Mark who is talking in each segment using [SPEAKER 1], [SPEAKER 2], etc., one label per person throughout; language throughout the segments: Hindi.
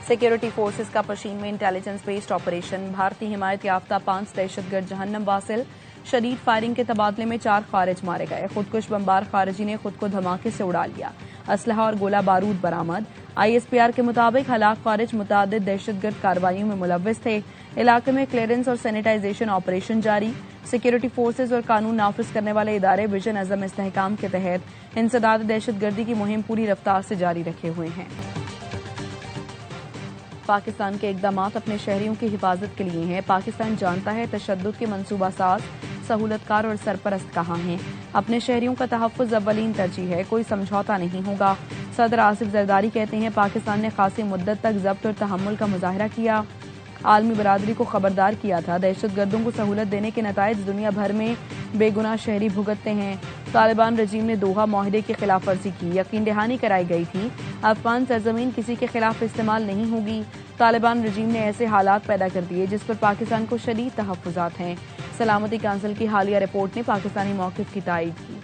[SPEAKER 1] सिक्योरिटी फोर्सेस का पशीन में इंटेलिजेंस बेस्ड ऑपरेशन। भारतीय हिमायत याफ्ता 5 दहशतगर्द जहन्नम वासिल। शदीद फायरिंग के तबादले में 4 खारिज मारे गए। खुदकुश बमबार खारिजी ने खुद को धमाके से उड़ा लिया। असलहा और गोला बारूद बरामद। ISPR के मुताबिक हलाक खारिज मुतादिद दहशतगर्द कार्रवाइयों में मुलव्विस थे। इलाके में क्लियरेंस और सैनिटाइजेशन ऑपरेशन जारी। सिक्योरिटी फोर्सेज और कानून नाफिज करने वाले इदारे विजन अजम इस्तेहकाम के तहत इंसदाद दहशतगर्दी की मुहिम पूरी रफ्तार से जारी रखे हुए हैं। पाकिस्तान के इकदाम अपने शहरियों की हिफाजत के लिए हैं। पाकिस्तान जानता है तशद्दुद के मंसूबा साज, सहूलतकार और सरपरस्त कहाँ हैं। अपने शहरियों का तहफ़्फ़ुज़ अव्वलीन तरजीह है, कोई समझौता नहीं होगा। सदर आसिफ जरदारी कहते हैं पाकिस्तान ने खासी मुद्दत तक जब्त और तहम्मुल का मुजाहरा किया, आलमी बरादरी को खबरदार किया था। दहशतगर्दों को सहूलत देने के नताइज दुनिया भर में बेगुनाह शहरी भुगतते हैं। तालिबान रजीम ने दोहा माहिदे की खिलाफ वर्जी की, यकीन दहानी कराई गई थी अफगान सरजमीन किसी के खिलाफ इस्तेमाल नहीं होगी। तालिबान रजीम ने ऐसे हालात पैदा कर दिए जिस पर पाकिस्तान को शदीद तहफ़्फ़ुज़ात हैं। सलामती काउंसिल की हालिया रिपोर्ट ने पाकिस्तानी मौक़िफ़ की तायीद की।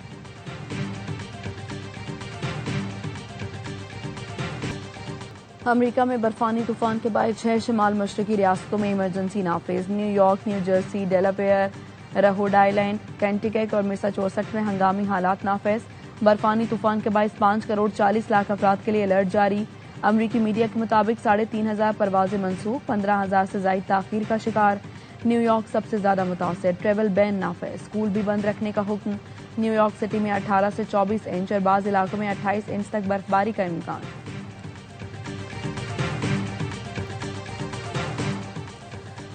[SPEAKER 1] अमरीका में बर्फानी तूफान के बाद 6 शिमाल मशरकी रियासतों में इमरजेंसी नाफिज। New York, New Jersey, Delaware, Rhode Island, Connecticut और मैसाचुसेट्स में हंगामी हालात नाफिज। बर्फानी तूफान के बायस 5 करोड़ 40 लाख अफराद के लिए अलर्ट जारी। अमरीकी मीडिया के मुताबिक 3,500 परवाजें मनसूख, 15,000 से ज्यादा ताखीर का शिकार। न्यूयॉर्क सबसे ज्यादा मुतासर, ट्रेवल बैन नाफिज, स्कूल भी बंद रखने का हुक्म। न्यूयॉर्क सिटी में 18 से 24 इंच और बाज़ इलाकों में 28 इंच तक बर्फबारी का इम्कान।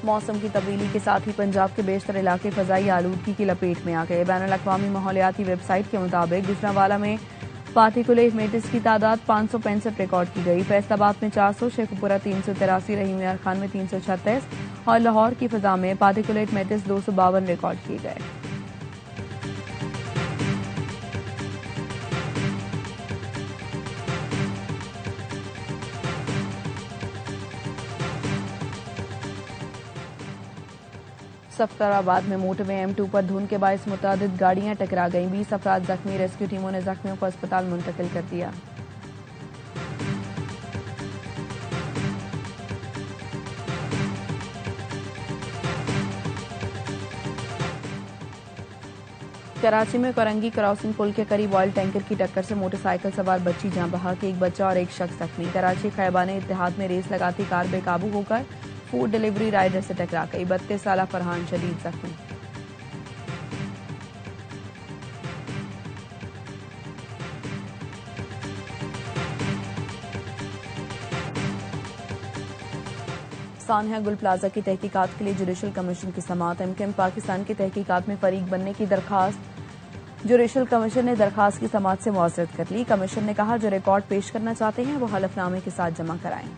[SPEAKER 1] मौसम की तब्दीली के साथ ही पंजाब के बेशतर इलाके फजाई आलूदगी की लपेट में आ गए। बैनुल-अक़वामी माहौलियाती वेबसाइट के मुताबिक गुजरांवाला में पार्टिकुलेट मैटर्स की तादाद 565 रिकॉर्ड की गई। फैसलाबाद में 400, शेखुपुरा 383, रहीम यार खान में 336 और लाहौर की फजा में पार्टिकुलेट मैटर्स 252 रिकॉर्ड किए गए। सफदराबाद में मोटरवे M2 पर धुंध के बायस मुतादिद गाड़ियां टकरा गईं। 20 अफराद जख्मी, रेस्क्यू टीमों ने जख्मियों को अस्पताल मुंतकिल कर दिया। कराची में कोरंगी क्रॉसिंग पुल के करीब ऑयल टैंकर की टक्कर से मोटरसाइकिल सवार बच्ची जान बहक, एक बच्चा और एक शख्स जख्मी। कराची खैबाने इत्तेहाद में रेस लगाती कार बेकाबू होकर फूड डिलीवरी राइडर से टकरा गई। 32 साला फरहान शदीद जख्मी। सानिया गुल प्लाजा की तहकीकात के लिए जुडिशल कमीशन की समाअत। MKM पाकिस्तान की तहकीकात में फरीक बनने की दरखास्त। जुडिशल कमीशन ने दरखास्त की समाअत से मुआज़रत कर ली। कमीशन ने कहा जो रिकॉर्ड पेश करना चाहते हैं वो हलफनामे के साथ जमा कराएं।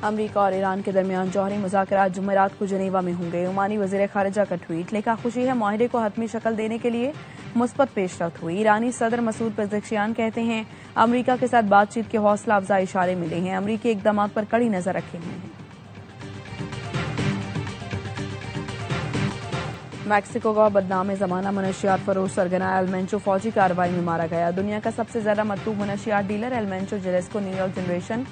[SPEAKER 1] अमरीका और ईरान के दरमियान जौहरी मुज़ाकरात जुमेरात को जनेवा में होंगे। ओमानी वज़ीर ख़ारिजा का ट्वीट, लिखा खुशी है माहिदे को हतमी शक्ल देने के लिए मुस्बत पेशरफ्त हुई। ईरानी सदर मसूद पेज़ेश्कियान कहते हैं अमरीका के साथ बातचीत के हौसला अफजा इशारे मिले हैं। अमरीकी इक़दामात पर कड़ी नजर रखे हुए हैं। मैक्सिको का बदनाम ज़माना मनशियात फरोश सरगना एल मेंचो फौजी कार्रवाई में मारा गया। दुनिया का सबसे ज्यादा मतलूब मनशियात dealer El Mencho Jalisco New York generation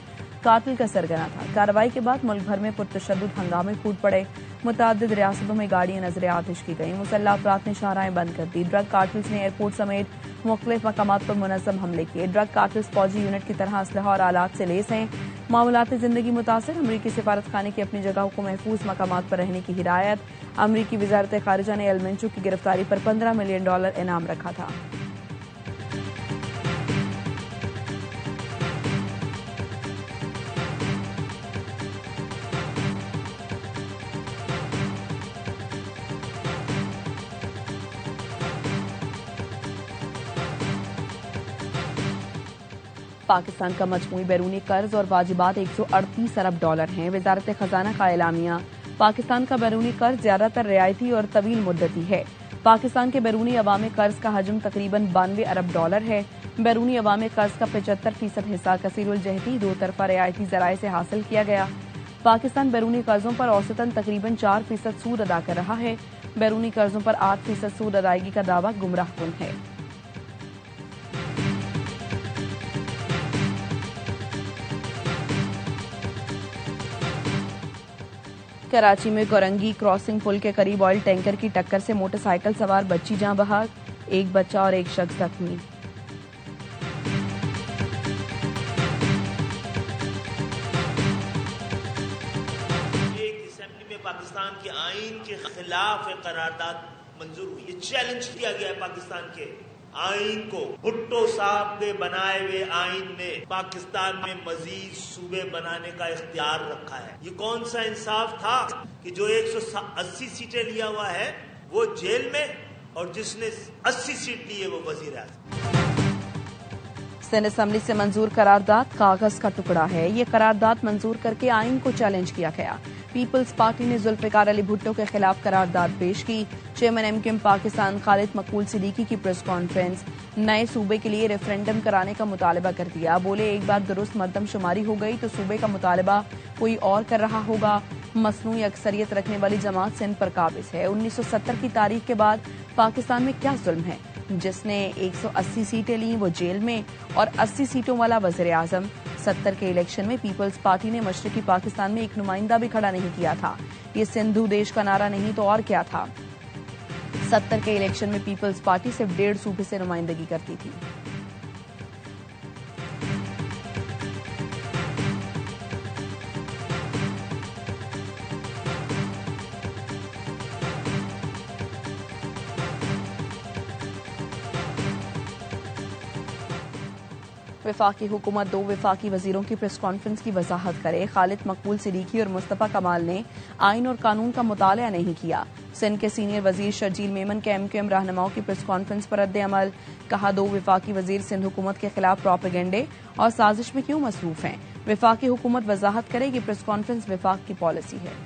[SPEAKER 1] कातिल का सरगना था। कार्रवाई के बाद मुल्क भर में पुरतशद्दुद हंगामे फूट पड़े। मुतादिद रियासतों में गाड़ियां नजर आतिश की गई। मुसल्लह अफराद ने शाहराहें बंद कर दी। ड्रग कार्टल्स ने एयरपोर्ट समेत मुख्तलिफ मकामात पर मुनज़्ज़म हमले किए। ड्रग कार्टल्स फौजी यूनिट की तरह असलहा और आलात से लेस हैं। मामूलाती जिंदगी मुतासर, अमरीकी सिफारत खाने की अपनी जगहों को महफूज मकामात पर रहने की हिदायत। अमरीकी वजारत खारिजा ने एल मेंचो की गिरफ्तारी पर $15 मिलियन इनाम रखा था। पाकिस्तान का मजमूई बैरूनी कर्ज और वाजिबात $138 अरब हैं। वजारत खजाना का एलामिया, पाकिस्तान का बैरूनी कर्ज ज्यादातर रियायती और तवील मुद्दती है। पाकिस्तान के बैरूनी अवामी कर्ज का हजम तकरीबन $92 अरब है। बैरूनी अवामी कर्ज का 75% हिस्सा कसीरुल जहती दो तरफा रियायती जराए से हासिल किया गया। पाकिस्तान बैरूनी कर्जों पर औसतन तकरीबन 4% सूद अदा कर रहा है। बैरूनी कर्जों पर 8% सूद अदायगी का दावा गुमराहकुन है। कराची में कोरंगी क्रॉसिंग पुल के करीब ऑयल टैंकर की टक्कर से मोटरसाइकिल सवार बच्ची जाँ बहक, एक बच्चा और एक शख्स जख्मी।
[SPEAKER 2] असेंबली में पाकिस्तान के आइन के खिलाफ एक करारदाद मंजूर हुई। ये चैलेंज किया गया है पाकिस्तान के आइन को। भुट्टो साहब के बनाए हुए आइन ने पाकिस्तान में मजीद सूबे बनाने का इख्तियार रखा है। ये कौन सा इंसाफ था कि जो 180 सीटें लिया हुआ है वो जेल में, और जिसने 80 सीट ली है वो वजीर आज़म।
[SPEAKER 1] सिंध असेंबली से मंजूर करारदाद कागज का टुकड़ा है। ये करारदाद मंजूर करके आइन को चैलेंज किया गया। पीपल्स पार्टी ने जुल्फिकार अली भुट्टो के खिलाफ करारदाद पेश की। चेयरमैन एमक्यूएम पाकिस्तान खालिद मकबूल सिद्दीकी की प्रेस कॉन्फ्रेंस। नए सूबे के लिए रेफरेंडम कराने का मुतालबा कर दिया। बोले एक बार दुरुस्त मरदमशुमारी हो गई तो सूबे का मुतालबा कोई और कर रहा होगा। मसनूई अक्सरियत रखने वाली जमात सिंध पर काबिज है। 1970 की तारीख के बाद पाकिस्तान में क्या जुल्म है? जिसने 180 सीटें ली वो जेल में और 80 सीटों वाला वज़ीर आज़म। 70 के इलेक्शन में पीपल्स पार्टी ने मशरकी पाकिस्तान में एक नुमाइंदा भी खड़ा नहीं किया था। ये सिंधु देश का नारा नहीं तो और क्या था? 70 के इलेक्शन में पीपल्स पार्टी सिर्फ 1.5 सूबे से नुमाइंदगी करती थी। वफाकी हुकूमत 2 वफाकी वजीरों की प्रेस कॉन्फ्रेंस की वजाहत करे। खालिद मकबूल सिद्दीकी और मुस्तफा कमाल ने आइन और कानून का मुताला नहीं किया। सिंध के सीनियर वजीर शर्जील मेमन के एमक्यूएम रहनुमाओं की प्रेस कॉन्फ्रेंस पर रद्द अमल। कहा 2 वफाकी वजीर सिंध हुकूमत के खिलाफ प्रोपेगेंडे और साजिश में क्यों मसरूफ हैं। वफाकी हुकूमत वजाहत करे कि प्रेस कॉन्फ्रेंस वफाक की पॉलिसी है।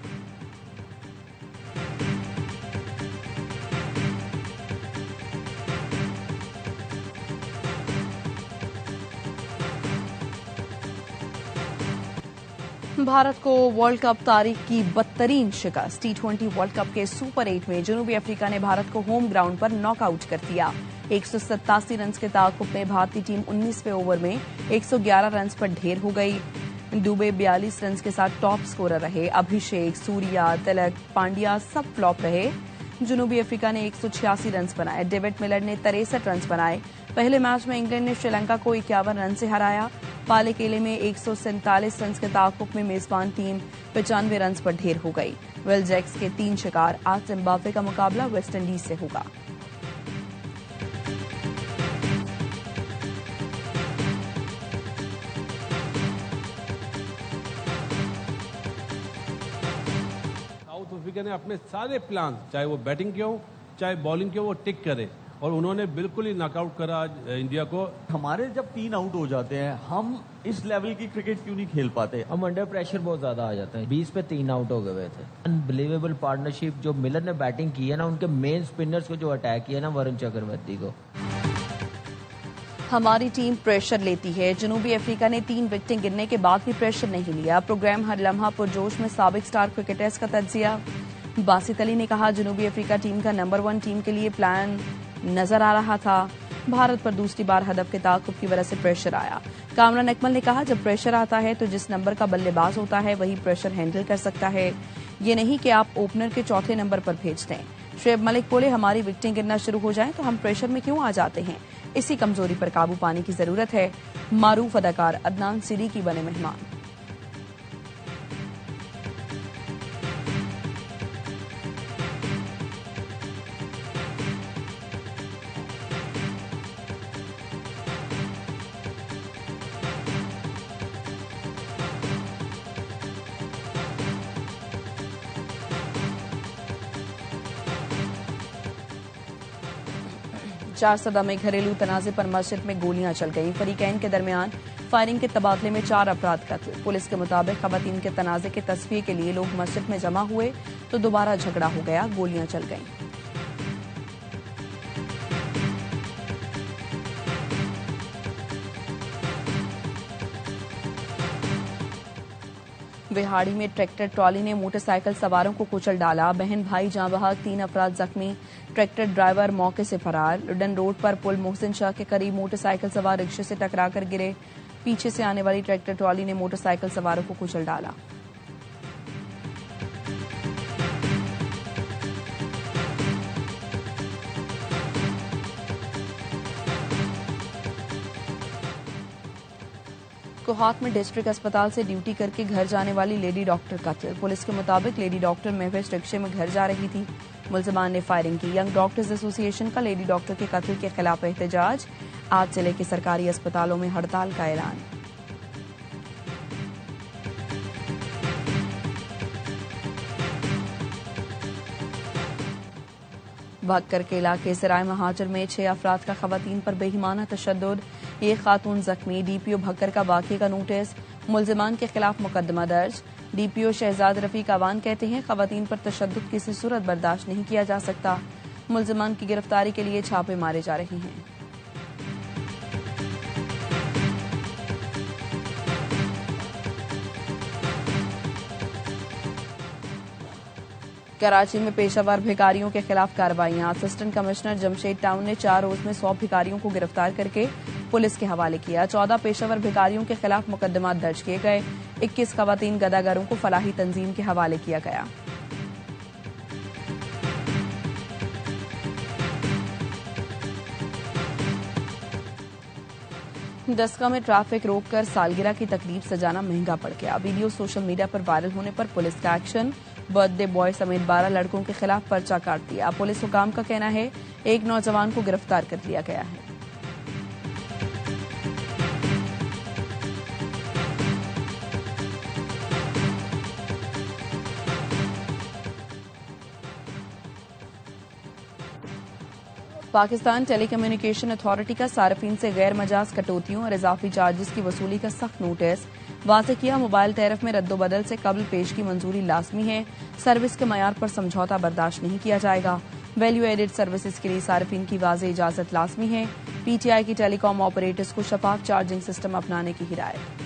[SPEAKER 1] भारत को वर्ल्ड कप तारीख की बदतरीन शिकस्त। T20 वर्ल्ड कप के सुपर 8 में जनूबी अफ्रीका ने भारत को होम ग्राउंड पर नॉकआउट कर दिया। 187 रन के ताकुब में भारतीय टीम 19वें ओवर में 111 रन पर ढेर हो गई। दुबे 42 रन के साथ टॉप स्कोरर रहे। अभिषेक, सूर्या, तिलक, पांड्या सब फ्लॉप रहे। जनूबी अफ्रीका ने 186 रन बनाए। डेविड मिलर ने 63 रन बनाए। पहले मैच में इंग्लैंड ने श्रीलंका को 51 रन से हराया। पाले केले में 147 रन के ताकुब में मेजबान टीम 95 रन पर ढेर हो गई। विल जैक्स के 3 शिकार। आज जिम्बाब्वे का मुकाबला वेस्टइंडीज से होगा।
[SPEAKER 3] साउथ अफ्रीका ने अपने सारे प्लान, चाहे वो बैटिंग के हो चाहे बॉलिंग के हो, वो टिक करे और उन्होंने बिल्कुल ही नॉकआउट करा आज इंडिया को।
[SPEAKER 4] हमारे जब 3 आउट हो जाते हैं, हम इस लेवल की क्रिकेट क्यों नहीं खेल पाते?
[SPEAKER 5] हम अंडर प्रेशर बहुत ज्यादा आ जाते हैं। 20 पे 3 आउट हो गए थे। अनबिलीवेबल पार्टनरशिप जो मिलर ने बैटिंग की है ना, उनके मेन स्पिनर्स को जो अटैक किया ना वरुण चक्रवर्ती को।
[SPEAKER 1] हमारी टीम प्रेशर लेती है। जनूबी अफ्रीका ने 3 विकेटें गिरने के बाद भी प्रेशर नहीं लिया। प्रोग्राम हर लम्हा पुरजोश में साबिक स्टार क्रिकेटर्स का तज्जिया। बासित अली ने कहा जनूबी अफ्रीका टीम का नंबर 1 टीम के लिए प्लान नजर आ रहा था। भारत पर दूसरी बार हदफ के ताकुब की वजह से प्रेशर आया। कामरान अकमल ने कहा जब प्रेशर आता है तो जिस नंबर का बल्लेबाज होता है वही प्रेशर हैंडल कर सकता है, ये नहीं कि आप ओपनर के चौथे नंबर पर भेज दें। शुएब मलिक बोले हमारी विकेटें गिरना शुरू हो जाएं तो हम प्रेशर में क्यों आ जाते हैं, इसी कमजोरी पर काबू पाने की जरूरत है। मारूफ अदाकार अदनान सिद्दीकी बने मेहमान। चारसदा में घरेलू तनाजे पर मस्जिद में गोलियां चल गईं। फरीकैन के दरमियान फायरिंग के तबादले में 4 अफराद कत्ल। पुलिस के मुताबिक खवातीन के तनाजे के तस्फिये के लिए लोग मस्जिद में जमा हुए तो दोबारा झगड़ा हो गया, गोलियां चल गईं। विहाड़ी में ट्रैक्टर ट्रॉली ने मोटरसाइकिल सवारों को कुचल डाला। बहन भाई जाँ बहक, 3 अफराद जख्मी। ट्रैक्टर ड्राइवर मौके से फरार। लुडन रोड पर पुल मोहसिन शाह के करीब मोटरसाइकिल सवार रिक्शे से टकराकर गिरे। पीछे से आने वाली ट्रैक्टर ट्रॉली ने मोटरसाइकिल सवारों को कुचल डाला। कोहात में डिस्ट्रिक्ट अस्पताल से ड्यूटी करके घर जाने वाली लेडी डॉक्टर कत्ल। पुलिस के मुताबिक लेडी डॉक्टर महविश रिक्शे में घर जा रही थी। मुलजमान ने फायरिंग की। यंग डॉक्टर्स एसोसिएशन का लेडी डॉक्टर के कत्ल के खिलाफ एहतजाज। आज जिले के सरकारी अस्पतालों में हड़ताल का ऐलान। भक्कर के इलाके सराय महाजर में 6 अफराद का खवातीन पर बेईमाना तशद्दुद। एक खातून जख्मी। डीपीओ भक्कर का वाक़े का नोटिस। मुलजिमान के खिलाफ मुकदमा दर्ज। डीपीओ शहजाद रफीक अवान कहते हैं खवातीन पर तशद्दुद किसी सूरत बर्दाश्त नहीं किया जा सकता। मुलजिमान की गिरफ्तारी के लिए छापे मारे जा रहे हैं। कराची में पेशावर भिखारियों के खिलाफ कार्रवाइयां। असिस्टेंट कमिश्नर जमशेद टाउन ने 4 रोज में 100 भिखारियों को गिरफ्तार करके पुलिस के हवाले किया। 14 पेशावर भिखारियों के खिलाफ मुकदमा दर्ज किए गए। 21 खवातीन गदागरों को फलाही तंजीम के हवाले किया गया। दस्का में ट्रैफिक रोककर सालगिरह की तकरीब सजाना महंगा पड़ गया। वीडियो सोशल मीडिया पर वायरल होने पर पुलिस का एक्शन। बर्थडे बॉय समेत 12 लड़कों के खिलाफ पर्चा काट दिया। पुलिस हुकाम का कहना है एक नौजवान को गिरफ्तार कर लिया गया है। पाकिस्तान टेलीकम्युनिकेशन अथॉरिटी का सार्फिन से गैर मजाज कटौतियों और इजाफी चार्जेस की वसूली का सख्त नोटिस। वाज़ेह किया मोबाइल टैरिफ में रद्दोबदल से कबल पेश की मंजूरी लाजमी है। सर्विस के मयार पर समझौता बर्दाश्त नहीं किया जाएगा। वैल्यू एडेड सर्विसेज के लिए सार्फिन की वाज़ेह इजाजत लाजमी है। पीटीआई की टेलीकॉम ऑपरेटर्स को शफाफ चार्जिंग सिस्टम अपनाने की हिदायत।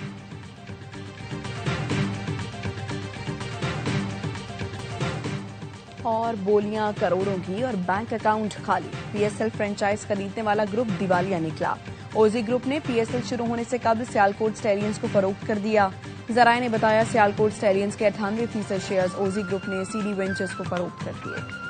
[SPEAKER 1] और बोलियां करोड़ों की और बैंक अकाउंट खाली। पीएसएल फ्रेंचाइज खरीदने वाला ग्रुप दिवालिया निकला। ओजी ग्रुप ने पीएसएल शुरू होने से कबल सियालकोट स्टैलियंस को फरोख्त कर दिया। जराये ने बताया सियालकोट स्टैलियंस के 98% शेयर्स ओजी ग्रुप ने सीडी वेंचर्स को फरोख्त कर दिए।